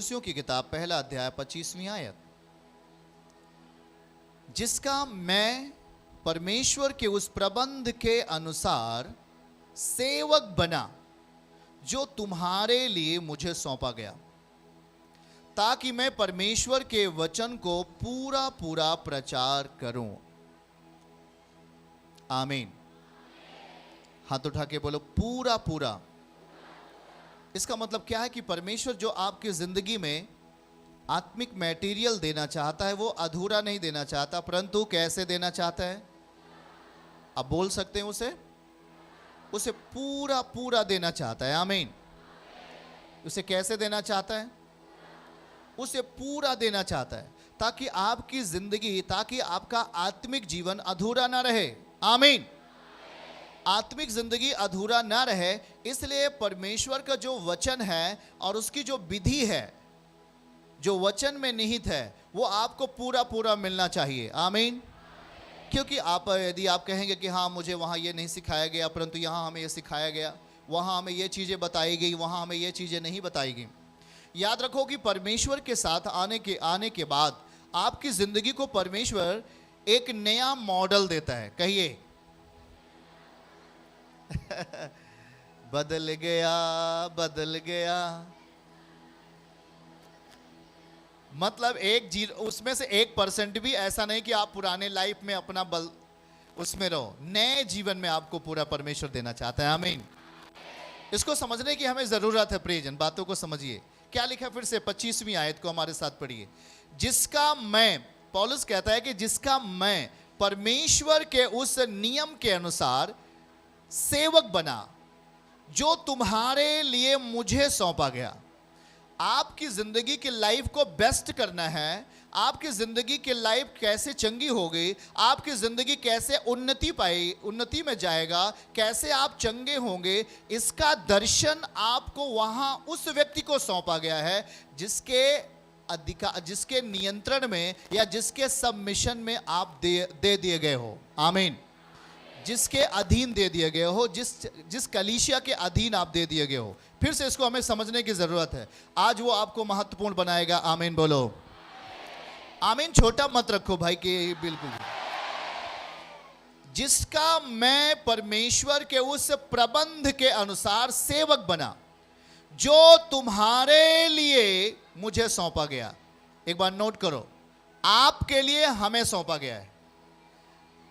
इफिसियों की किताब पहला अध्याय 25वीं आयत, जिसका मैं परमेश्वर के उस प्रबंध के अनुसार सेवक बना जो तुम्हारे लिए मुझे सौंपा गया, ताकि मैं परमेश्वर के वचन को पूरा पूरा प्रचार करूं। आमीन। हाथ उठा के बोलो पूरा पूरा। इसका मतलब क्या है कि परमेश्वर जो आपकी जिंदगी में आत्मिक मटेरियल देना चाहता है वो अधूरा नहीं देना चाहता, परंतु कैसे देना चाहता है? आप बोल सकते हैं उसे पूरा पूरा देना चाहता है। आमीन। उसे कैसे देना चाहता है? उसे पूरा देना चाहता है, ताकि आपकी जिंदगी, ताकि आपका आत्मिक जीवन अधूरा ना रहे। आमीन। आत्मिक जिंदगी अधूरा ना रहे, इसलिए परमेश्वर का जो वचन है और उसकी जो विधि है, जो वचन में निहित है, वो आपको पूरा पूरा मिलना चाहिए। आमीन। क्योंकि यदि आप कहेंगे कि हाँ मुझे वहाँ ये नहीं सिखाया गया, परंतु यहाँ हमें ये सिखाया गया, वहाँ हमें ये चीज़ें बताई गई, वहाँ हमें ये चीज़ें नहीं बताई गई। याद रखो कि परमेश्वर के साथ आने के बाद आपकी ज़िंदगी को परमेश्वर एक नया मॉडल देता है। कहिए बदल गया बदल गया। मतलब उसमें से 1% भी ऐसा नहीं कि आप पुराने लाइफ में अपना बल उसमें रहो, नए जीवन में आपको पूरा परमेश्वर देना चाहता है। आमीन। इसको समझने की हमें जरूरत है। प्रियजन, बातों को समझिए। क्या लिखा फिर से 25वीं आयत को हमारे साथ पढ़िए। जिसका मैं, पौलुस कहता है कि जिसका मैं परमेश्वर के उस नियम के अनुसार सेवक बना जो तुम्हारे लिए मुझे सौंपा गया। आपकी जिंदगी की लाइफ को बेस्ट करना है, आपकी जिंदगी की लाइफ कैसे चंगी होगी, आपकी जिंदगी कैसे उन्नति में जाएगा, कैसे आप चंगे होंगे, इसका दर्शन आपको वहां उस व्यक्ति को सौंपा गया है जिसके नियंत्रण में या जिसके सबमिशन में आप दे दिए गए हो। आमीन। जिसके अधीन दे दिए गए हो, जिस कलीसिया के अधीन आप दे दिए गए हो। फिर से इसको हमें समझने की जरूरत है। आज वो आपको महत्वपूर्ण बनाएगा। आमीन बोलो। आमीन। छोटा मत रखो भाई के, बिल्कुल। जिसका मैं परमेश्वर के उस प्रबंध के अनुसार सेवक बना जो तुम्हारे लिए मुझे सौंपा गया। एक बार नोट करो, आपके लिए हमें सौंपा गया है।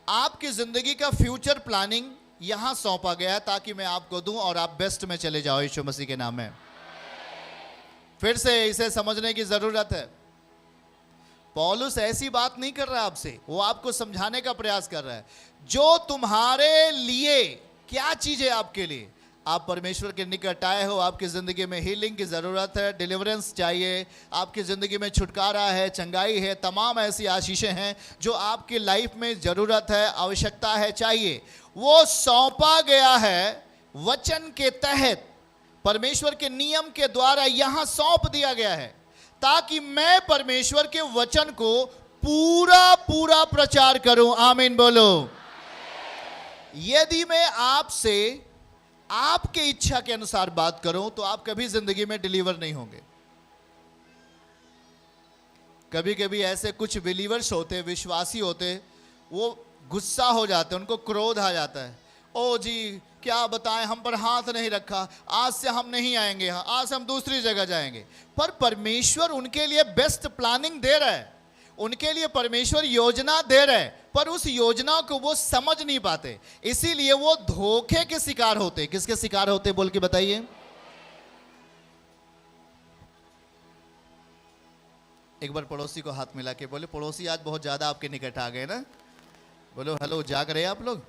आपकी जिंदगी का फ्यूचर प्लानिंग यहां सौंपा गया है, ताकि मैं आपको दूं और आप बेस्ट में चले जाओ यीशु मसीह के नाम में। फिर से इसे समझने की जरूरत है। पौलुस ऐसी बात नहीं कर रहा आपसे, वो आपको समझाने का प्रयास कर रहा है। जो तुम्हारे लिए, क्या चीज है आपके लिए? आप परमेश्वर के निकट आए हो, आपकी जिंदगी में हीलिंग की जरूरत है, डिलीवरेंस चाहिए, आपकी जिंदगी में छुटकारा है, चंगाई है, तमाम ऐसी आशीषें हैं जो आपकी लाइफ में जरूरत है, आवश्यकता है, चाहिए। वो सौंपा गया है वचन के तहत, परमेश्वर के नियम के द्वारा यहां सौंप दिया गया है, ताकि मैं परमेश्वर के वचन को पूरा पूरा प्रचार करूं। आमीन बोलो। यदि मैं आपसे आपके इच्छा के अनुसार बात करूं तो आप कभी जिंदगी में डिलीवर नहीं होंगे। कभी कभी ऐसे कुछ बिलीवर्स होते, विश्वासी होते, वो गुस्सा हो जाते, उनको क्रोध आ जाता है। ओ जी क्या बताएं, हम पर हाथ नहीं रखा, आज से हम नहीं आएंगे, आज हम दूसरी जगह जाएंगे। पर परमेश्वर उनके लिए बेस्ट प्लानिंग दे रहा है, उनके लिए परमेश्वर योजना दे रहा है, पर उस योजना को वो समझ नहीं पाते, इसीलिए वो धोखे के शिकार होते। किसके शिकार होते बोल के बताइए। एक बार पड़ोसी को हाथ मिला के बोले, पड़ोसी आज बहुत ज्यादा आपके निकट आ गए ना। बोलो हेलो, जाग रहे हैं आप लोग?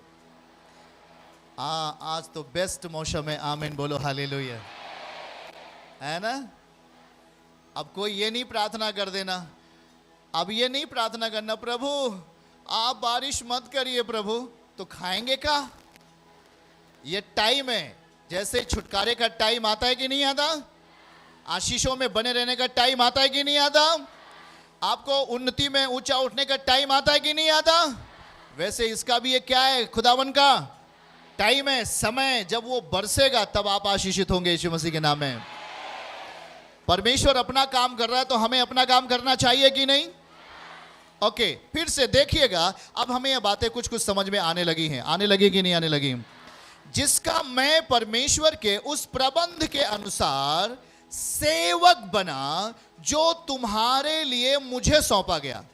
आज तो बेस्ट मौसम है। आमीन बोलो, हालेलुया। है ना? अब कोई ये नहीं प्रार्थना कर देना, अब ये नहीं प्रार्थना करना प्रभु आप बारिश मत करिए प्रभु, तो खाएंगे क्या? ये टाइम है, जैसे छुटकारे का टाइम आता है कि नहीं आता, आशीषों में बने रहने का टाइम आता है कि नहीं आता, आपको उन्नति में ऊंचा उठने का टाइम आता है कि नहीं आता, वैसे इसका भी ये क्या है, खुदावन का टाइम है, समय। जब वो बरसेगा तब आप आशीषित होंगे यीशु मसीह के नाम में। परमेश्वर अपना काम कर रहा है तो हमें अपना काम करना चाहिए कि नहीं? ओके, फिर से देखिएगा, अब हमें ये बातें कुछ कुछ समझ में आने लगी हैं। आने लगी कि नहीं आने लगी? जिसका मैं परमेश्वर के उस प्रबंध के अनुसार सेवक बना जो तुम्हारे लिए मुझे सौंपा गया।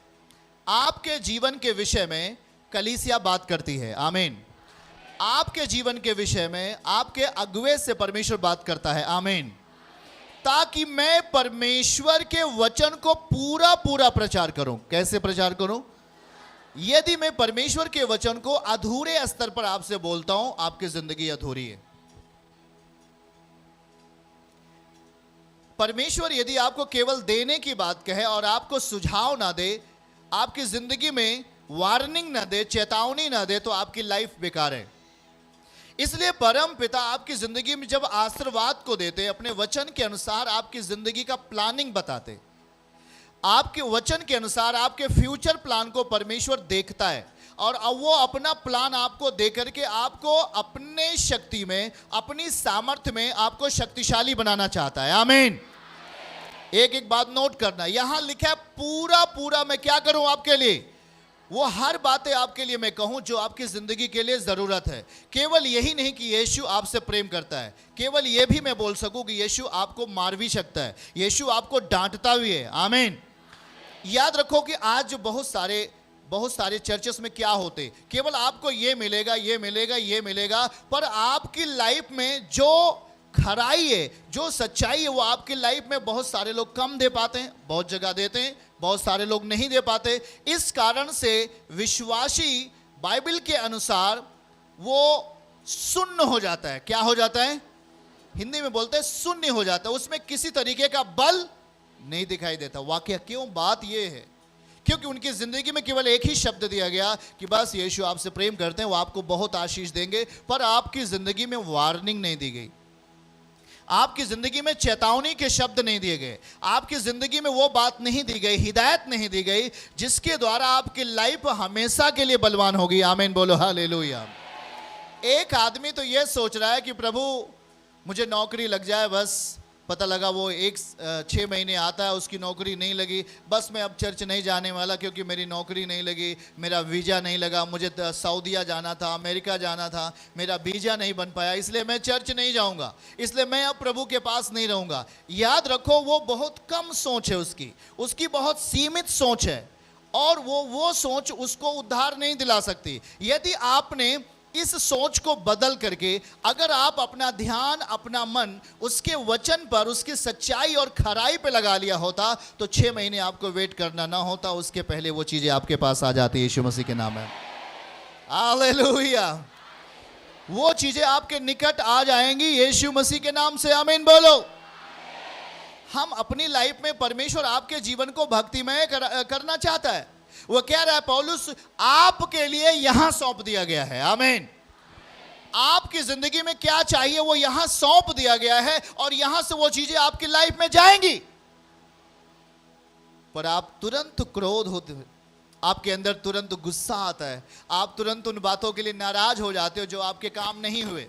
आपके जीवन के विषय में कलीसिया बात करती है। आमीन। आपके जीवन के विषय में आपके अगुवे से परमेश्वर बात करता है। आमीन। ताकि मैं परमेश्वर के वचन को पूरा पूरा प्रचार करूं। कैसे प्रचार करूं? यदि मैं परमेश्वर के वचन को अधूरे स्तर पर आपसे बोलता हूं, आपकी जिंदगी अधूरी है। परमेश्वर यदि आपको केवल देने की बात कहे और आपको सुझाव ना दे, आपकी जिंदगी में वार्निंग ना दे, चेतावनी ना दे, तो आपकी लाइफ बेकार है। इसलिए परम पिता आपकी जिंदगी में जब आशीर्वाद को देते, अपने वचन के अनुसार आपकी जिंदगी का प्लानिंग बताते, आपके वचन के अनुसार आपके फ्यूचर प्लान को परमेश्वर देखता है और अब वो अपना प्लान आपको दे करके आपको अपने शक्ति में, अपनी सामर्थ्य में आपको शक्तिशाली बनाना चाहता है। आमीन। एक एक बात नोट करना, यहां लिखा है पूरा पूरा मैं क्या करूं आपके लिए, वो हर बातें आपके लिए मैं कहूं जो आपकी जिंदगी के लिए जरूरत है। केवल यही नहीं कि यीशु आपसे प्रेम करता है, केवल यह भी मैं बोल सकूं कि यीशु आपको मार भी सकता है, यीशु आपको डांटता भी है। आमीन। याद रखो कि आज जो बहुत सारे चर्चेस में क्या होते, केवल आपको ये मिलेगा, ये मिलेगा, ये मिलेगा, पर आपकी लाइफ में जो खराई है, जो सच्चाई है, वो आपकी लाइफ में बहुत सारे लोग कम दे पाते हैं, बहुत जगह देते हैं, बहुत सारे लोग नहीं दे पाते। इस कारण से विश्वासी बाइबल के अनुसार वो शून्य हो जाता है। क्या हो जाता है? हिंदी में बोलते हैं शून्य हो जाता है। उसमें किसी तरीके का बल नहीं दिखाई देता। वाकया क्यों? बात यह है क्योंकि उनकी जिंदगी में केवल एक ही शब्द दिया गया कि बस यीशु आपसे प्रेम करते हैं, वो आपको बहुत आशीष देंगे, पर आपकी जिंदगी में वार्निंग नहीं दी गई, आपकी जिंदगी में चेतावनी के शब्द नहीं दिए गए, आपकी जिंदगी में वो बात नहीं दी गई, हिदायत नहीं दी गई जिसके द्वारा आपकी लाइफ हमेशा के लिए बलवान होगी। आमीन बोलो हालेलुया। एक आदमी तो ये सोच रहा है कि प्रभु मुझे नौकरी लग जाए, बस पता लगा वो 6 महीने आता है, उसकी नौकरी नहीं लगी, बस मैं अब चर्च नहीं जाने वाला क्योंकि मेरी नौकरी नहीं लगी, मेरा वीज़ा नहीं लगा, मुझे सऊदीया जाना था, अमेरिका जाना था, मेरा वीज़ा नहीं बन पाया, इसलिए मैं चर्च नहीं जाऊंगा, इसलिए मैं अब प्रभु के पास नहीं रहूंगा। याद रखो, वो बहुत कम सोच है उसकी बहुत सीमित सोच है और वो सोच उसको उद्धार नहीं दिला सकती। यदि आपने इस सोच को बदल करके अगर आप अपना ध्यान, अपना मन उसके वचन पर, उसकी सच्चाई और खराई पे लगा लिया होता, तो 6 महीने आपको वेट करना ना होता, उसके पहले वो चीजें आपके पास आ जाती। यीशु मसीह के नाम में हालेलुया। वो चीजें आपके निकट आ जाएंगी यीशु मसीह के नाम से। आमीन बोलो। हम अपनी लाइफ में, परमेश्वर आपके जीवन को भक्तिमय करना चाहता है। वो कह रहा है पौलुस, आपके लिए यहां सौंप दिया गया है। आमीन। आपकी जिंदगी में क्या चाहिए वो यहां सौंप दिया गया है और यहां से वो चीजें आपकी लाइफ में जाएंगी। पर आप तुरंत क्रोध होते हो, आपके अंदर तुरंत गुस्सा आता है, आप तुरंत उन बातों के लिए नाराज हो जाते हो जो आपके काम नहीं हुए,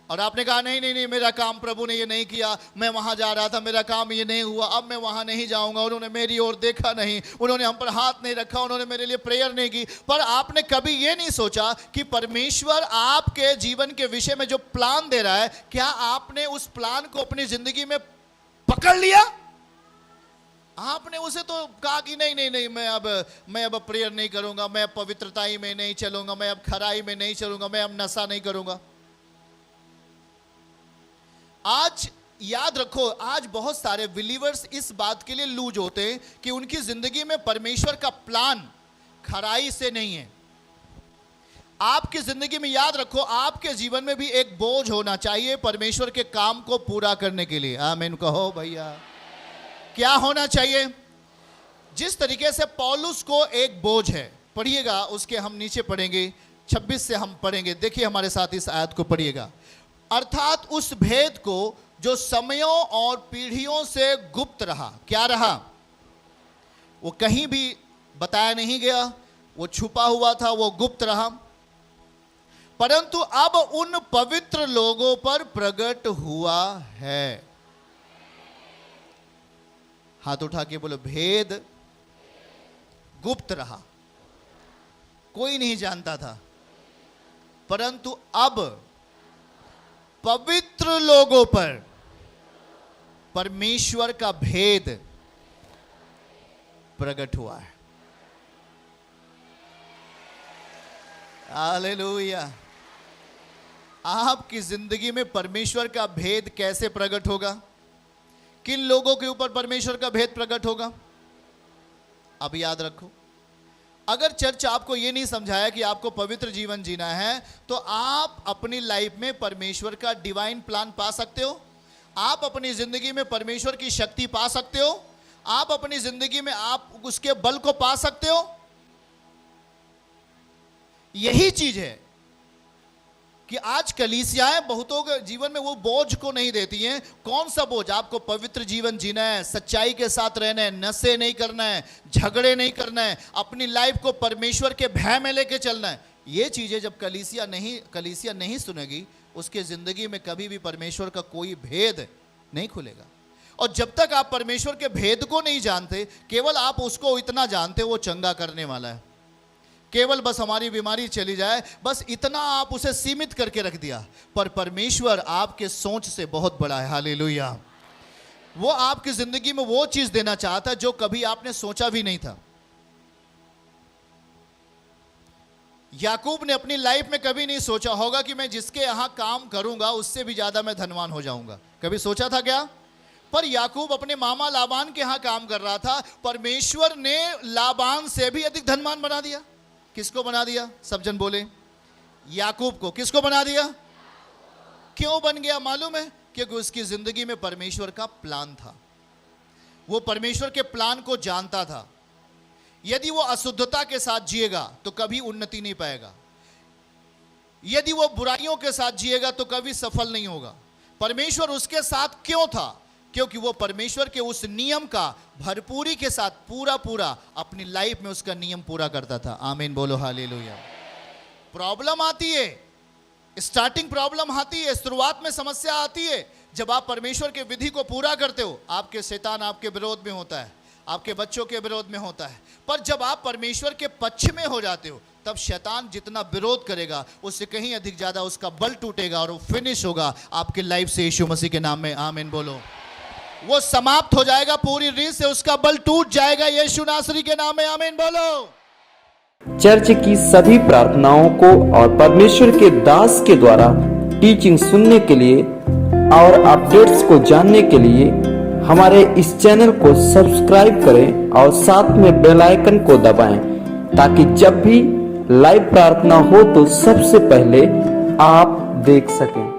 और आपने कहा नहीं नहीं नहीं, मेरा काम प्रभु ने ये नहीं किया, मैं वहां जा रहा था, मेरा काम ये नहीं हुआ, अब मैं वहां नहीं जाऊंगा, उन्होंने मेरी ओर देखा नहीं, उन्होंने हम पर हाथ नहीं रखा, उन्होंने मेरे लिए प्रेयर नहीं की। पर आपने कभी ये नहीं सोचा कि परमेश्वर आपके जीवन के विषय में जो प्लान दे रहा है, क्या आपने उस प्लान को अपनी जिंदगी में पकड़ लिया? आपने उसे तो कहा कि नहीं नहीं नहीं, मैं अब प्रेयर नहीं करूंगा, मैं अब पवित्रताई में नहीं चलूंगा, मैं अब खराई में नहीं चलूंगा, मैं अब नशा नहीं करूंगा। आज याद रखो, आज बहुत सारे बिलीवर्स इस बात के लिए लूज होते हैं कि उनकी जिंदगी में परमेश्वर का प्लान खराई से नहीं है। आपकी जिंदगी में याद रखो, आपके जीवन में भी एक बोझ होना चाहिए परमेश्वर के काम को पूरा करने के लिए। आमीन कहो भैया। क्या होना चाहिए? जिस तरीके से पौलुस को एक बोझ है, पढ़िएगा, उसके हम नीचे पढ़ेंगे, 26 से हम पढ़ेंगे, देखिए हमारे साथ इस आयत को पढ़िएगा। अर्थात उस भेद को जो समयों और पीढ़ियों से गुप्त रहा। क्या रहा? वो कहीं भी बताया नहीं गया, वो छुपा हुआ था, वो गुप्त रहा, परंतु अब उन पवित्र लोगों पर प्रकट हुआ है। हाथ उठा के बोलो, भेद गुप्त रहा, कोई नहीं जानता था, परंतु अब पवित्र लोगों पर परमेश्वर का भेद प्रकट हुआ है। हालेलुया। आपकी जिंदगी में परमेश्वर का भेद कैसे प्रकट होगा? किन लोगों के ऊपर परमेश्वर का भेद प्रकट होगा? अब याद रखो, अगर चर्च आपको यह नहीं समझाया कि आपको पवित्र जीवन जीना है, तो आप अपनी लाइफ में परमेश्वर का डिवाइन प्लान पा सकते हो, आप अपनी जिंदगी में परमेश्वर की शक्ति पा सकते हो, आप अपनी जिंदगी में आप उसके बल को पा सकते हो। यही चीज है कि आज कलीसियाएं बहुतों के जीवन में वो बोझ को नहीं देती हैं। कौन सा बोझ? आपको पवित्र जीवन जीना है, सच्चाई के साथ रहना है, नशे नहीं करना है, झगड़े नहीं करना है, अपनी लाइफ को परमेश्वर के भय में लेके चलना है। ये चीजें जब कलीसिया नहीं सुनेगी, उसके जिंदगी में कभी भी परमेश्वर का कोई भेद नहीं खुलेगा। और जब तक आप परमेश्वर के भेद को नहीं जानते, केवल आप उसको इतना जानते वो चंगा करने वाला है, केवल बस हमारी बीमारी चली जाए, बस इतना आप उसे सीमित करके रख दिया। पर परमेश्वर आपके सोच से बहुत बड़ा है। हालेलुया। वो आपकी जिंदगी में वो चीज देना चाहता है जो कभी आपने सोचा भी नहीं था। याकूब ने अपनी लाइफ में कभी नहीं सोचा होगा कि मैं जिसके यहां काम करूंगा उससे भी ज्यादा मैं धनवान हो जाऊंगा। कभी सोचा था क्या? पर याकूब अपने मामा लाबान के यहां काम कर रहा था, परमेश्वर ने लाबान से भी अधिक धनवान बना दिया। किसको बना दिया? सब जन बोले, याकूब को। किसको बना दिया? क्यों बन गया मालूम है? क्योंकि उसकी जिंदगी में परमेश्वर का प्लान था। वो परमेश्वर के प्लान को जानता था। यदि वो अशुद्धता के साथ जिएगा तो कभी उन्नति नहीं पाएगा, यदि वो बुराइयों के साथ जिएगा तो कभी सफल नहीं होगा। परमेश्वर उसके साथ क्यों था? क्योंकि वो परमेश्वर के उस नियम का भरपूरी के साथ पूरा अपनी लाइफ में उसका नियम पूरा करता था। आमीन बोलो, हालेलुया। प्रॉब्लम आती है, स्टार्टिंग प्रॉब्लम आती है, शुरुआत में समस्या आती है। जब आप परमेश्वर के विधि को पूरा करते हो, आपके शैतान आपके विरोध में होता है, आपके बच्चों के विरोध में होता है। पर जब आप परमेश्वर के पक्ष में हो जाते हो, तब शैतान जितना विरोध करेगा उससे कहीं अधिक ज्यादा उसका बल टूटेगा और वो फिनिश होगा आपकी लाइफ से। यीशु मसीह के नाम में आमीन बोलो। वो समाप्त हो जाएगा, पूरी रीत से उसका बल टूट जाएगा। यीशु नासरी के नाम में आमीन बोलो। चर्च की सभी प्रार्थनाओं को और परमेश्वर के दास के द्वारा टीचिंग सुनने के लिए और अपडेट्स को जानने के लिए हमारे इस चैनल को सब्सक्राइब करें और साथ में बेल आइकन को दबाएं, ताकि जब भी लाइव प्रार्थना हो तो सबसे पहले आप देख सकें।